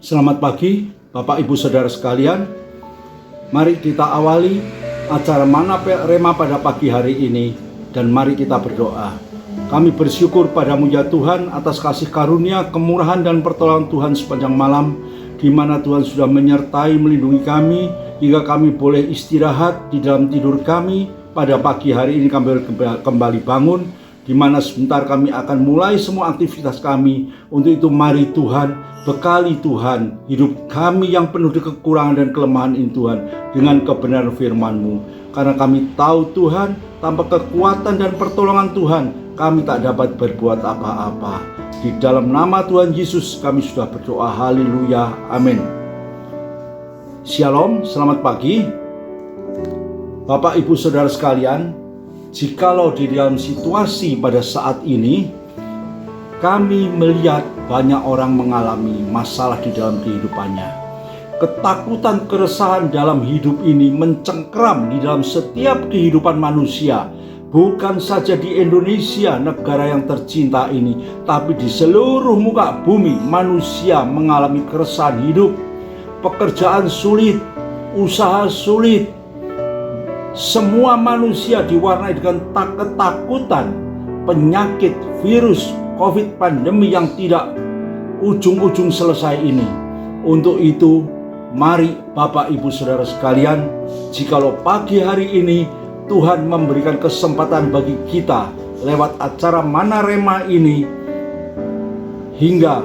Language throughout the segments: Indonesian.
Selamat pagi Bapak Ibu Saudara sekalian. Mari kita awali acara Mana Rema pada pagi hari ini, dan mari kita berdoa. Kami bersyukur padamu ya Tuhan atas kasih karunia, kemurahan dan pertolongan Tuhan sepanjang malam, di mana Tuhan sudah menyertai melindungi kami hingga kami boleh istirahat di dalam tidur kami. Pada pagi hari ini kami kembali bangun, di mana sebentar kami akan mulai semua aktivitas kami. Untuk itu mari Tuhan, bekali Tuhan hidup kami yang penuh dengan kekurangan dan kelemahan ini Tuhan, dengan kebenaran firman-Mu. Karena kami tahu Tuhan, tanpa kekuatan dan pertolongan Tuhan, kami tak dapat berbuat apa-apa. Di dalam nama Tuhan Yesus kami sudah berdoa, haleluya, amin. Shalom, selamat pagi Bapak Ibu Saudara sekalian. Jikalau di dalam situasi pada saat ini kami melihat banyak orang mengalami masalah di dalam kehidupannya, ketakutan, keresahan dalam hidup ini mencengkeram di dalam setiap kehidupan manusia. Bukan saja di Indonesia, negara yang tercinta ini, tapi di seluruh muka bumi manusia mengalami keresahan hidup, pekerjaan sulit, usaha sulit. Semua manusia diwarnai dengan ketakutan, penyakit, virus, COVID, pandemi yang tidak ujung-ujung selesai ini. Untuk itu, mari Bapak Ibu Saudara sekalian, jikalau pagi hari ini Tuhan memberikan kesempatan bagi kita lewat acara Mana Rema ini, hingga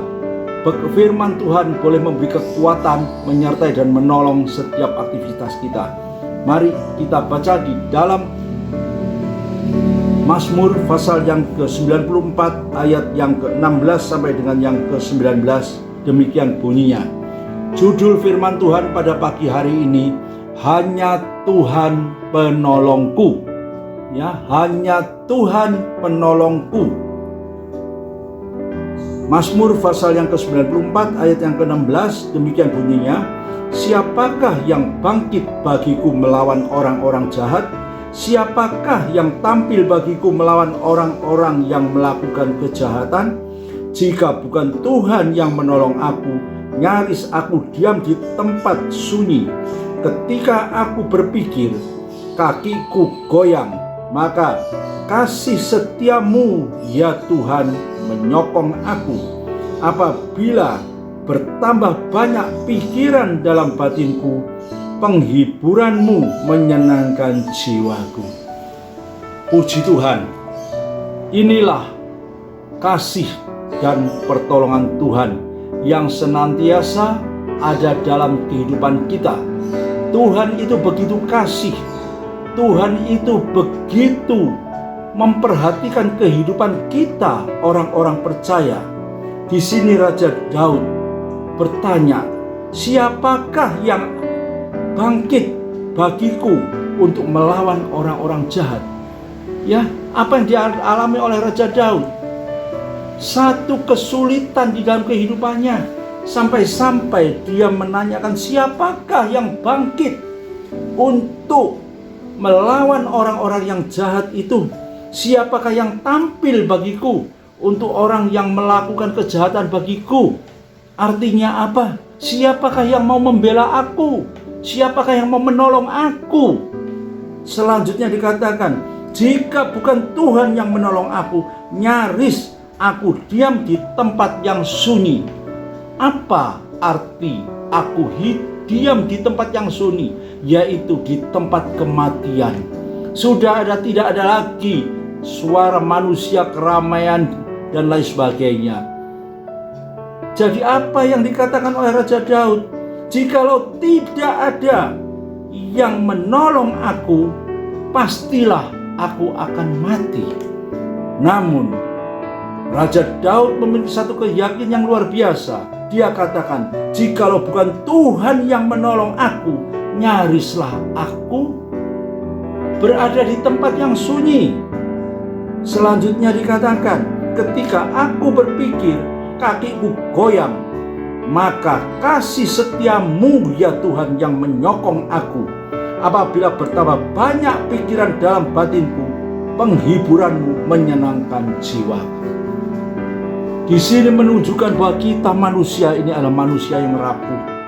firman Tuhan boleh memberi kekuatan, menyertai dan menolong setiap aktivitas kita. Mari kita baca di dalam Mazmur pasal yang ke-94 ayat yang ke-16 sampai dengan yang ke-19. Demikian bunyinya. Judul firman Tuhan pada pagi hari ini, hanya Tuhan penolongku. Ya, hanya Tuhan penolongku. Mazmur pasal yang ke-94 ayat yang ke-16, demikian bunyinya. Siapakah yang bangkit bagiku melawan orang-orang jahat? Siapakah yang tampil bagiku melawan orang-orang yang melakukan kejahatan? Jika bukan Tuhan yang menolong aku, nyaris aku diam di tempat sunyi. Ketika aku berpikir, kakiku goyang. Maka kasih setiamu ya Tuhan menyokong aku. Apabila bertambah banyak pikiran dalam batinku, penghiburanmu menyenangkan jiwaku. Puji Tuhan, inilah kasih dan pertolongan Tuhan yang senantiasa ada dalam kehidupan kita. Tuhan itu begitu kasih, Tuhan itu begitu memperhatikan kehidupan kita, orang-orang percaya. Di sini Raja Daud bertanya, siapakah yang bangkit bagiku untuk melawan orang-orang jahat? Ya, apa yang dialami oleh Raja Daud? Satu kesulitan di dalam kehidupannya, sampai-sampai dia menanyakan, siapakah yang bangkit untuk melawan orang-orang yang jahat itu? Siapakah yang tampil bagiku untuk orang yang melakukan kejahatan bagiku? Artinya apa? Siapakah yang mau membela aku? Siapakah yang mau menolong aku? Selanjutnya dikatakan, jika bukan Tuhan yang menolong aku, nyaris aku diam di tempat yang sunyi. Apa arti aku diam di tempat yang sunyi? Yaitu di tempat kematian. Tidak ada lagi suara manusia, keramaian dan lain sebagainya. Jadi apa yang dikatakan oleh Raja Daud? Jikalau tidak ada yang menolong aku, pastilah aku akan mati. Namun Raja Daud memiliki satu keyakinan yang luar biasa. Dia katakan, jikalau bukan Tuhan yang menolong aku, nyarislah aku berada di tempat yang sunyi. Selanjutnya dikatakan, ketika aku berpikir, kakiku goyang, maka kasih setiamu ya Tuhan yang menyokong aku. Apabila bertambah banyak pikiran dalam batinku, penghiburanmu menyenangkan jiwaku. Di sini menunjukkan bahwa kita manusia ini adalah manusia yang rapuh.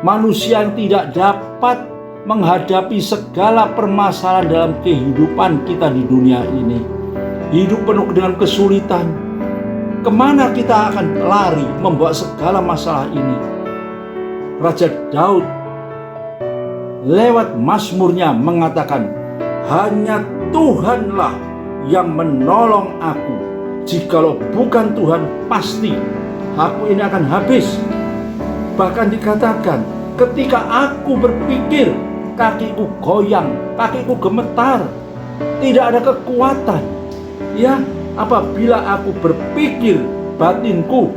Manusia yang tidak dapat menghadapi segala permasalahan dalam kehidupan kita di dunia ini. Hidup penuh dengan kesulitan. Kemana kita akan lari membawa segala masalah ini? Raja Daud lewat mazmurnya mengatakan, hanya Tuhanlah yang menolong aku. Jikalau bukan Tuhan, pasti aku ini akan habis. Bahkan dikatakan, ketika aku berpikir, kakiku goyang, kakiku gemetar, tidak ada kekuatan. Ya, apabila aku berpikir, batinku,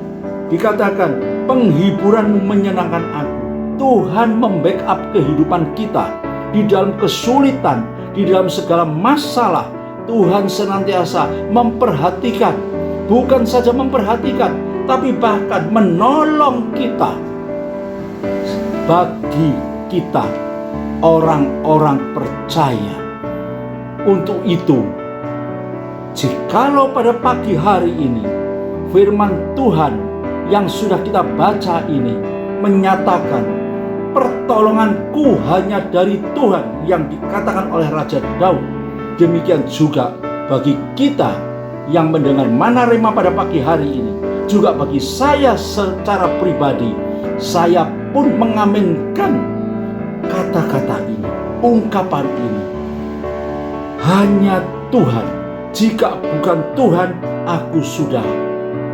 dikatakan penghiburanmu menyenangkan aku. Tuhan membackup kehidupan kita di dalam kesulitan, di dalam segala masalah. Tuhan senantiasa memperhatikan, bukan saja memperhatikan, tapi bahkan menolong kita. Bagi kita, orang-orang percaya. Untuk itu, jikalau pada pagi hari ini firman Tuhan yang sudah kita baca ini menyatakan pertolonganku hanya dari Tuhan yang dikatakan oleh Raja Daud, demikian juga bagi kita yang mendengar Mana Rema pada pagi hari ini, juga bagi saya secara pribadi, saya pun mengaminkan kata-kata ini, ungkapan ini. Hanya Tuhan. Jika bukan Tuhan, aku sudah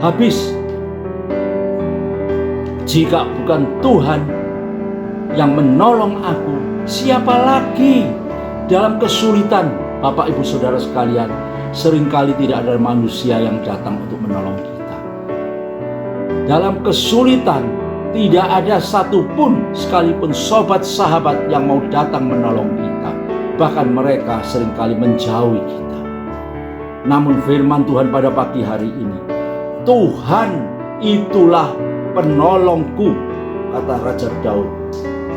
habis. Jika bukan Tuhan yang menolong aku, siapa lagi? Dalam kesulitan, Bapak Ibu Saudara sekalian, seringkali tidak ada manusia yang datang untuk menolong kita. Dalam kesulitan, tidak ada satupun sekalipun sobat sahabat yang mau datang menolong kita. Bahkan mereka seringkali menjauhi kita. Namun firman Tuhan pada pagi hari ini, Tuhan itulah penolongku, kata Raja Daud.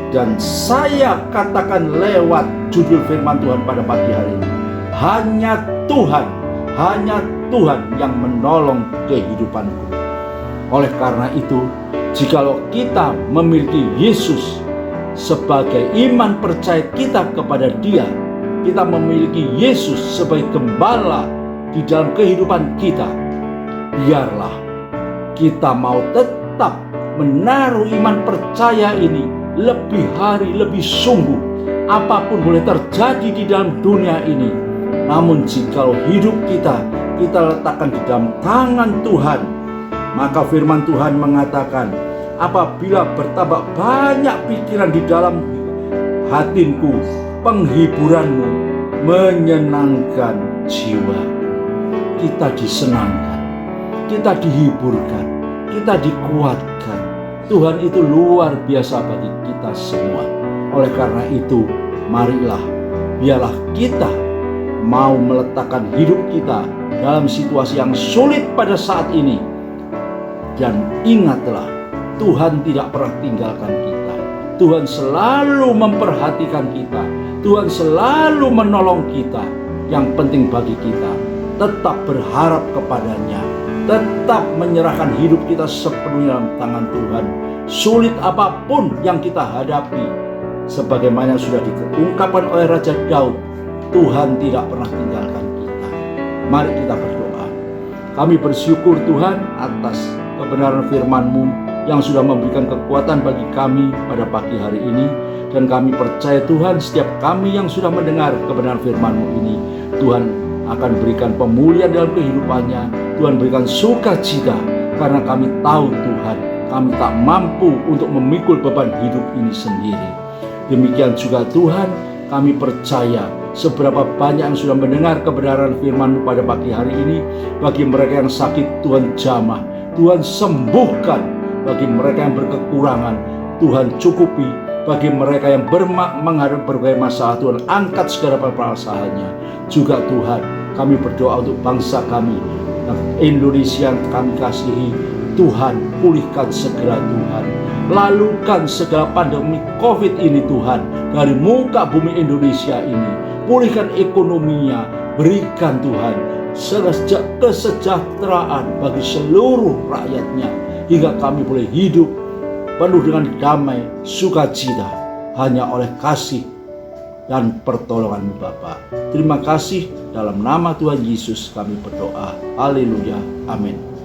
Dan saya katakan lewat judul firman Tuhan pada pagi hari ini, hanya Tuhan yang menolong kehidupanku. Oleh karena itu, jikalau kita memiliki Yesus sebagai iman percaya kita kepada Dia, kita memiliki Yesus sebagai gembala di dalam kehidupan kita, biarlah kita mau tetap menaruh iman percaya ini lebih hari, lebih sungguh. Apapun boleh terjadi di dalam dunia ini, namun jikalau hidup kita letakkan di dalam tangan Tuhan, maka firman Tuhan mengatakan, apabila bertambah banyak pikiran di dalam hatinku, penghiburanmu menyenangkan jiwa. Kita disenangkan, kita dihiburkan, kita dikuatkan. Tuhan itu luar biasa bagi kita semua. Oleh karena itu, marilah, biarlah kita mau meletakkan hidup kita dalam situasi yang sulit pada saat ini. Dan ingatlah, Tuhan tidak pernah tinggalkan kita. Tuhan selalu memperhatikan kita. Tuhan selalu menolong kita. Yang penting bagi kita, tetap berharap kepadanya. Tetap menyerahkan hidup kita sepenuhnya dalam tangan Tuhan. Sulit apapun yang kita hadapi, sebagaimana sudah diungkapkan oleh Raja Daud, Tuhan tidak pernah tinggalkan kita. Mari kita berdoa. Kami bersyukur Tuhan atas kebenaran firman-Mu yang sudah memberikan kekuatan bagi kami pada pagi hari ini. Dan kami percaya Tuhan, setiap kami yang sudah mendengar kebenaran firman-Mu ini, Tuhan akan berikan pemulihan dalam kehidupannya. Tuhan berikan sukacita, karena kami tahu Tuhan, kami tak mampu untuk memikul beban hidup ini sendiri. Demikian juga Tuhan, kami percaya seberapa banyak yang sudah mendengar kebenaran firman-Mu pada pagi hari ini. Bagi mereka yang sakit, Tuhan jamah, Tuhan sembuhkan. Bagi mereka yang berkekurangan, Tuhan cukupi. Bagi mereka yang menghadapi berbagai masalah, Tuhan angkat segala permasalahannya. Juga Tuhan, kami berdoa untuk bangsa kami, Indonesia yang kami kasihi. Tuhan, pulihkan segera Tuhan. Lalukan segala pandemi COVID ini Tuhan dari muka bumi Indonesia ini. Pulihkan ekonominya, berikan Tuhan kesejahteraan bagi seluruh rakyatnya, hingga kami boleh hidup penuh dengan damai, sukacita, hanya oleh kasih dan pertolongan Bapa. Terima kasih, dalam nama Tuhan Yesus kami berdoa. Haleluya. Amin.